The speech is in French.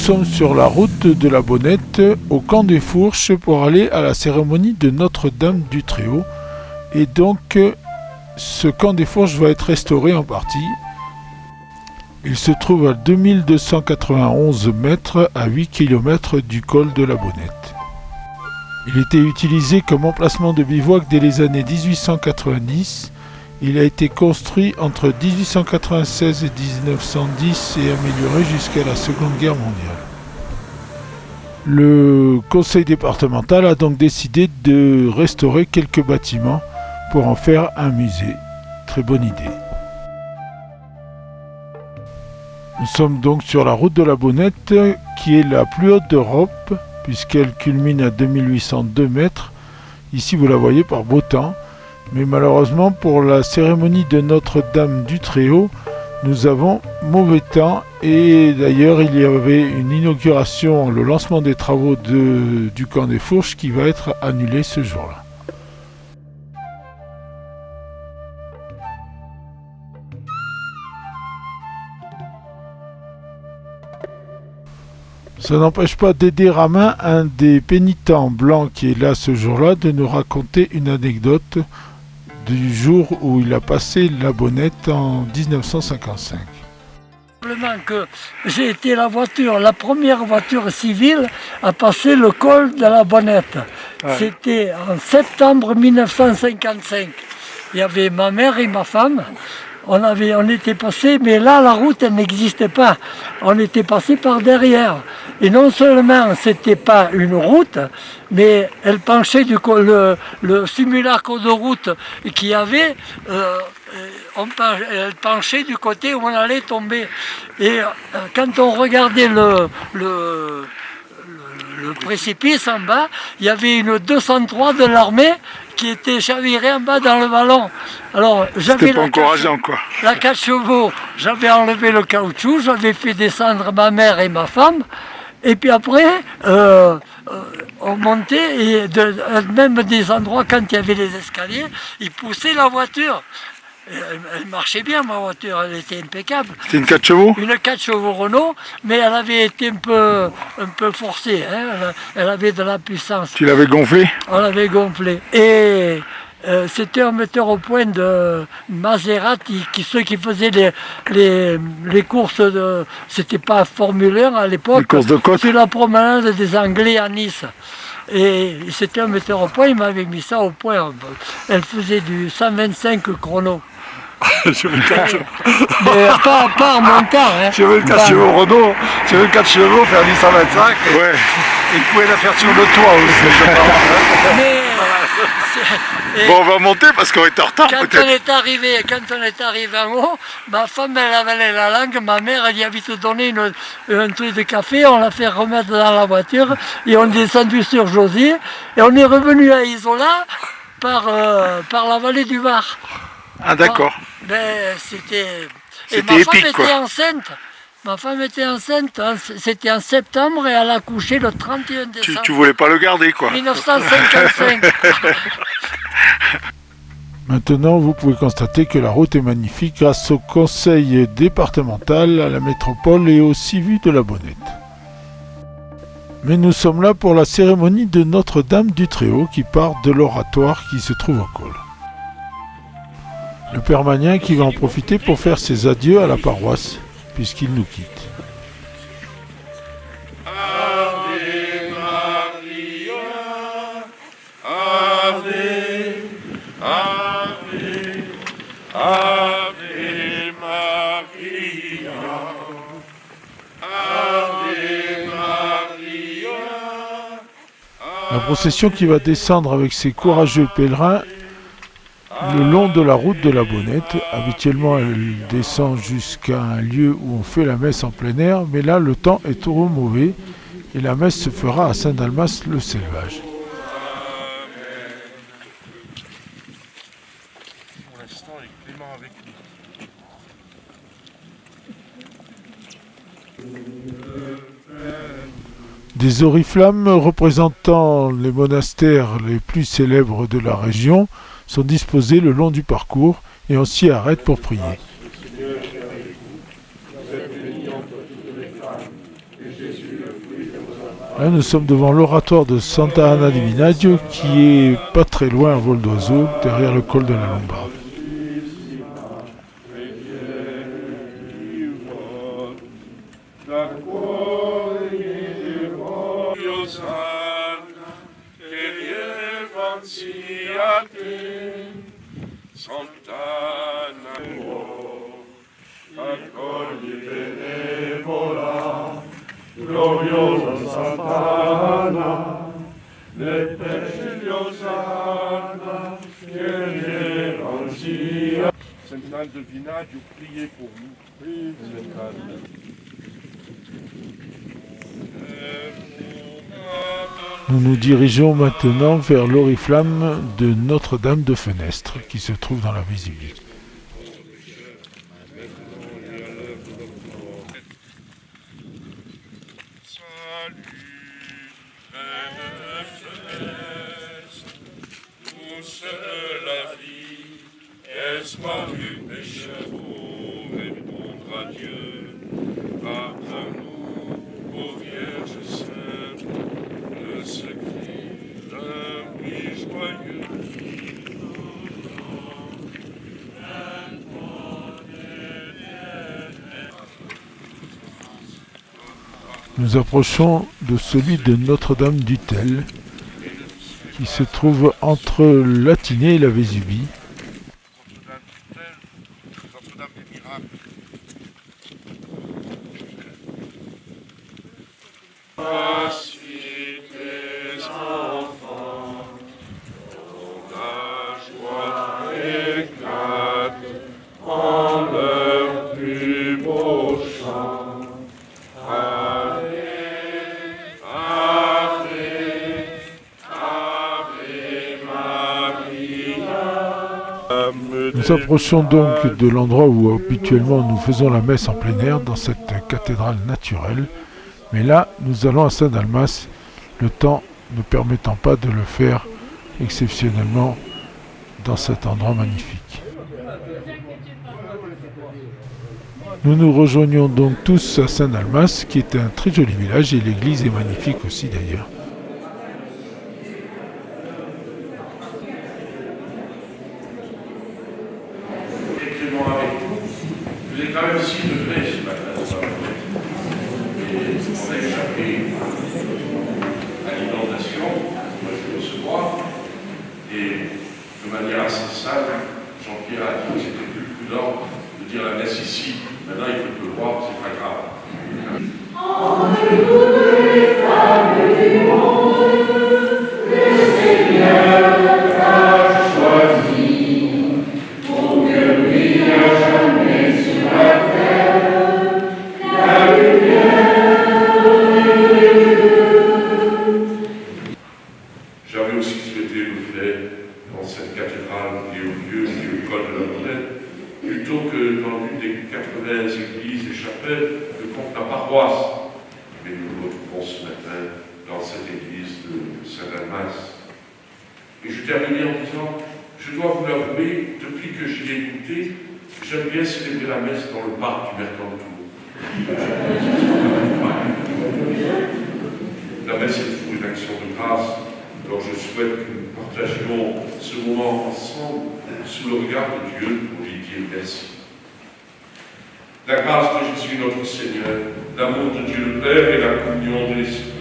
sommes sur la route de la Bonnette, au camp des Fourches, pour aller à la cérémonie de Notre-Dame du Très-Haut. Et donc, ce camp des Fourches va être restauré en partie. Il se trouve à 2291 mètres, à 8 km du col de la Bonnette. Il était utilisé comme emplacement de bivouac dès les années 1890. Il a été construit entre 1896 et 1910 et amélioré jusqu'à la Seconde Guerre mondiale. Le conseil départemental a donc décidé de restaurer quelques bâtiments pour en faire un musée. Très bonne idée. Nous sommes donc sur la route de la Bonnette, qui est la plus haute d'Europe, puisqu'elle culmine à 2802 mètres. Ici, vous la voyez par beau temps. Mais malheureusement, pour la cérémonie de Notre-Dame du Très-Haut, nous avons mauvais temps. Et d'ailleurs, il y avait une inauguration, le lancement des travaux du camp des Fourches qui va être annulé ce jour-là. Ça n'empêche pas d'aider Ramin, un des pénitents blancs qui est là ce jour-là, de nous raconter une anecdote du jour où il a passé la Bonnette en 1955. Simplement que j'ai été la première voiture civile à passer le col de la Bonnette. Ouais. C'était en septembre 1955. Il y avait ma mère et ma femme. On était passé, mais là la route elle n'existait pas. On était passé par derrière. Et non seulement c'était pas une route, mais elle penchait le simulacre de route qu'il y avait, elle penchait du côté où on allait tomber. Et quand on regardait le précipice en bas, il y avait une 203 de l'armée qui était chavirée en bas dans le vallon. Alors j'avais pas encourageant quoi. La 4 chevaux, j'avais enlevé le caoutchouc, j'avais fait descendre ma mère et ma femme, et puis après on montait, et même des endroits quand il y avait les escaliers, ils poussaient la voiture. Elle marchait bien, ma voiture, elle était impeccable. C'était une 4 chevaux ? Une 4 chevaux Renault, mais elle avait été un peu forcée, hein. Elle avait de la puissance. Tu l'avais gonflée ? On l'avait gonflée. Et c'était un metteur au point de Maserati, ceux qui faisaient les courses de... C'était pas Formule 1 à l'époque. Les courses de côte ? C'était la promenade des Anglais à Nice. Et c'était un metteur au point, il m'avait mis ça au point. Elle faisait du 125 chrono. Sur une 4 chevaux. Mais pas en montant. Hein. Sur une 4 chevaux Renault, sur une 4 chevaux, faire du 125. Ouais. Et vous pouvez la faire sur le toit aussi, je pense. Mais, bon, on va monter parce qu'on est en retard peut-être. Quand on est arrivé en haut, ma femme elle avalait la langue, ma mère elle y a vite donné un truc de café, on l'a fait remettre dans la voiture et on est descendu sur Josy et on est revenu à Isola par la vallée du Var. Ah d'accord. Ben, c'était épique quoi. Ma femme était enceinte, c'était en septembre et elle a accouché le 31 décembre. Tu voulais pas le garder quoi. 1955. Maintenant, vous pouvez constater que la route est magnifique grâce au conseil départemental, à la métropole et au CIVU de la Bonnette. Mais nous sommes là pour la cérémonie de Notre-Dame du Très-Haut qui part de l'oratoire qui se trouve au col. Le père Magnien qui va en profiter pour faire ses adieux à la paroisse, puisqu'il nous quitte. Ave Maria, Ave, Ave, Ave Maria, Ave Maria. La procession qui va descendre avec ses courageux pèlerins le long de la route de la Bonnette. Habituellement, elle descend jusqu'à un lieu où on fait la messe en plein air, mais là, le temps est trop mauvais et la messe se fera à Saint-Dalmas-le-Selvage. Pour l'instant, avec Clément avec nous. Des oriflammes représentant les monastères les plus célèbres de la région sont disposés le long du parcours et on s'y arrête pour prier. Vous êtes bénie entre toutes les femmes, et Jésus, Là, nous sommes devant l'oratoire de Santa Anna di Minaggio, qui est pas très loin à vol d'oiseau, derrière le col de la Lombarde. Gloriosa Sant'Anna, le Osana, che l'Evangelia. Sainte Anne de Vinaggio, priez pour nous. Sainte Anne. Nous nous dirigeons maintenant vers l'oriflamme de Notre-Dame de Fenestre, qui se trouve dans la Vésubie. Espoir du pécheur, répondre à Dieu, pardonne-nous, ô Vierge Sainte, le secret d'un oui joyeux. Nous approchons de celui de Notre-Dame d'Utel, qui se trouve entre Lattiné et la Vésubie. Notre-Dame des miracles. Voici tes enfants, dont la joie éclate en leur plus beau chant. Nous approchons donc de l'endroit où habituellement nous faisons la messe en plein air, dans cette cathédrale naturelle. Mais là, nous allons à Saint-Dalmas, le temps ne permettant pas de le faire exceptionnellement dans cet endroit magnifique. Nous nous rejoignons donc tous à Saint-Dalmas, qui est un très joli village, et l'église est magnifique aussi d'ailleurs. Vous êtes quand même 6 degrés ce matin, et on a échappé à l'inondation, moi je le recevoir, et de manière assez simple, Jean-Pierre a dit que c'était plus prudent de dire la messe ici. Maintenant il peut pleuvoir, c'est pas grave. Les femmes du monde, le Seigneur a choisi pour que brille à jamais sur la terre la lumière de Dieu. J'avais aussi souhaité le faire dans cette cathédrale et au lieu du col de la Monnaie, plutôt que dans l'une des 80 églises et chapelles que compte la paroisse. Mais nous nous retrouvons ce matin dans cette église de Saint-Dalmas. Et je terminais en disant, je dois vous l'avouer, depuis que j'y ai goûté, j'aime bien célébrer la messe dans le parc du Mercantour. La messe est pour une action de grâce, alors je souhaite que nous partagions ce moment ensemble sous le regard de Dieu pour lui dire merci. La grâce de Jésus notre Seigneur, l'amour de Dieu le Père et la communion de l'Esprit